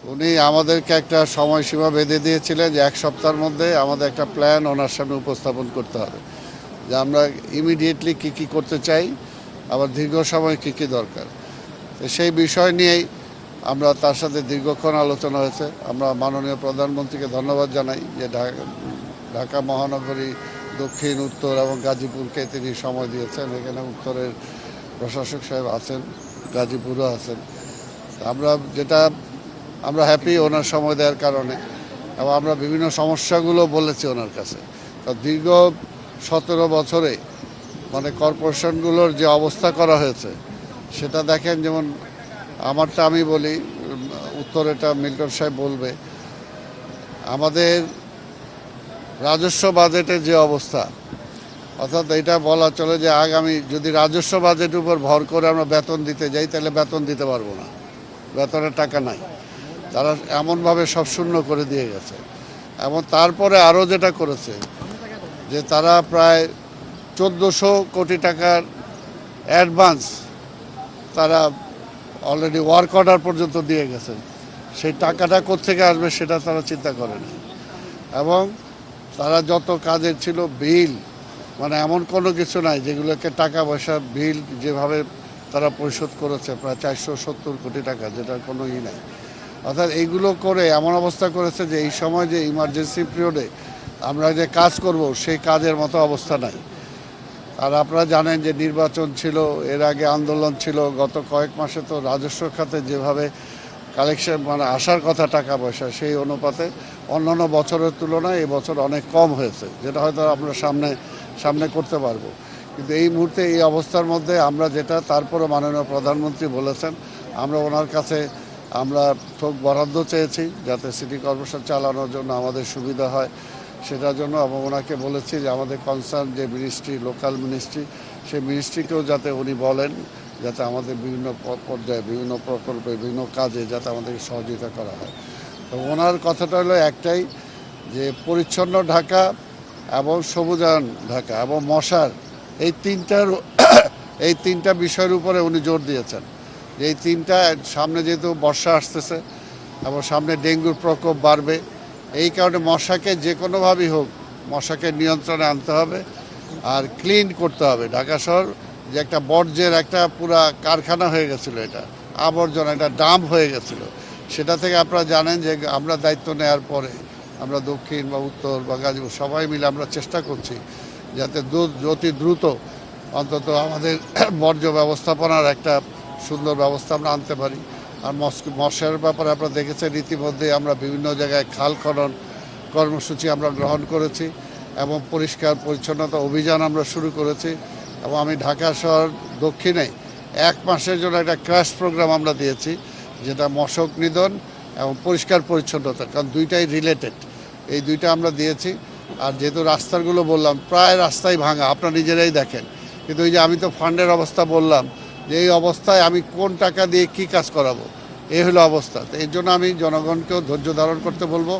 উনি আমাদেরকে একটা সময়সীমা বেঁধে দিয়েছিলেন যে এক সপ্তাহের মধ্যে আমাদের একটা প্ল্যান ওনার সামনে উপস্থাপন করতে হবে, যে আমরা ইমিডিয়েটলি কী কী করতে চাই, আবার দীর্ঘ সময় কী কী দরকার। তো সেই বিষয় নিয়েই আমরা তার সাথে দীর্ঘক্ষণ আলোচনা হয়েছে। আমরা মাননীয় প্রধানমন্ত্রীকে ধন্যবাদ জানাই যে ঢাকা মহানগরী, দক্ষিণ, উত্তর এবং গাজীপুরকে তিনি সময় দিয়েছেন। এখানে উত্তরের প্রশাসক সাহেব আছেন, গাজীপুরও আছেন। আমরা হ্যাপি ওনার সময় দেওয়ার কারণে, এবং আমরা বিভিন্ন সমস্যাগুলো বলেছি ওনার কাছে। দীর্ঘ 17 বছরে মানে কর্পোরেশনগুলোর যে অবস্থা করা হয়েছে সেটা দেখেন। যেমন আমারটা আমি বলি, উত্তরেটা মিল্টন সাহেব বলবে। আমাদের রাজস্ব বাজেটের যে অবস্থা, অর্থাৎ এটা বলা চলে যে আগামী যদি রাজস্ব বাজেটের উপর ভর করে আমরা বেতন দিতে যাই তাহলে বেতন দিতে পারবো না, বেতনের টাকা নাই। তারা এমনভাবে সব শূন্য করে দিয়ে গেছে। এবং তারপরে আরও যেটা করেছে যে তারা প্রায় 1400 কোটি টাকার অ্যাডভান্স তারা অলরেডি ওয়ার্ক অর্ডার পর্যন্ত দিয়ে গেছে। সেই টাকাটা কোত্থেকে আসবে সেটা তারা চিন্তা করে না। এবং তারা যত কাজের ছিল বিল, মানে এমন কোনো কিছু নাই যেগুলোকে টাকা পয়সা বিল যেভাবে তারা পরিশোধ করেছে, প্রায় 470 কোটি টাকা, যেটার কোনো নাই। অর্থাৎ এইগুলো করে এমন অবস্থা করেছে যে এই সময় যে ইমার্জেন্সি পিরিয়ডে আমরা যে কাজ করব সেই কাজের মতো অবস্থা নাই। আর আপনারা জানেন যে নির্বাচন ছিল, এর আগে আন্দোলন ছিল। গত কয়েক মাসে তো রাজস্ব খাতে যেভাবে কালেকশন মানে আসার কথা টাকা পয়সা, সেই অনুপাতে অন্যান্য বছরের তুলনায় এবছর অনেক কম হয়েছে, যেটা হয়তো আমরা সামনে করতে পারবো। কিন্তু এই মুহূর্তে এই অবস্থার মধ্যে আমরা যেটা, তারপরে মাননীয় প্রধানমন্ত্রী বলেছেন, আমরা ওনার কাছে আমরা থোক বরাদ্দ চেয়েছি যাতে সিটি কর্পোরেশন চালানোর জন্য আমাদের সুবিধা হয় সেটার জন্য। এবং ওনাকে বলেছি যে আমাদের কনসার্ন যে মিনিস্ট্রি, লোকাল মিনিস্ট্রি, সেই মিনিস্ট্রিকেও যাতে উনি বলেন যাতে আমাদের বিভিন্ন পর্যায়ে, বিভিন্ন প্রকল্পে, বিভিন্ন কাজে যাতে আমাদেরকে সহযোগিতা করা হয়। তো ওনার কথাটা হলো একটাই, যে পরিচ্ছন্ন ঢাকা এবং সবুজায়ন ঢাকা এবং মশার এই তিনটা বিষয়ের উপরে উনি জোর দিয়েছেন। যে এই তিনটা, সামনে যেহেতু বর্ষা আসতেছে এবং সামনে ডেঙ্গুর প্রকোপ বাড়বে, এই কারণে মশাকে যে কোনোভাবেই হোক মশাকে নিয়ন্ত্রণে আনতে হবে আর ক্লিন করতে হবে। ঢাকা শহর যে একটা বর্জ্যের একটা পুরা কারখানা হয়ে গেছিলো, এটা আবর্জনা, এটা ডাম্প হয়ে গেছিলো, সেটা থেকে আপনারা জানেন যে আমরা দায়িত্ব নেওয়ার পরে আমরা দক্ষিণ বা উত্তর বা গাজীপুর সবাই মিলে আমরা চেষ্টা করছি যাতে অতি দ্রুত অন্তত আমাদের বর্জ্য ব্যবস্থাপনার একটা সুন্দর ব্যবস্থা আমরা আনতে পারি। আর মশার ব্যাপারে আপনারা দেখেছেন ইতিমধ্যে আমরা বিভিন্ন জায়গায় খাল খনন কর্মসূচি আমরা গ্রহণ করেছি এবং পরিষ্কার পরিচ্ছন্নতা অভিযান আমরা শুরু করেছি। এবং আমি ঢাকা শহর দক্ষিণে 1 মাসের জন্য একটা ক্র্যাশ প্রোগ্রাম আমরা দিয়েছি, যেটা মশক নিধন এবং পরিষ্কার পরিচ্ছন্নতা, কারণ দুইটাই রিলেটেড, এই দুইটা আমরা দিয়েছি। আর যেহেতু রাস্তাগুলো বললাম প্রায় রাস্তায় ভাঙা, আপনারা নিজেরাই দেখেন। কিন্তু ওই যে আমি তো ফান্ডের অবস্থা বললাম, যে এই অবস্থায় আমি কোন টাকা দিয়ে কি কাজ করাবো, এই হলো অবস্থা। তো এর জন্য আমি জনগণকেও ধৈর্য ধারণ করতে বলবো।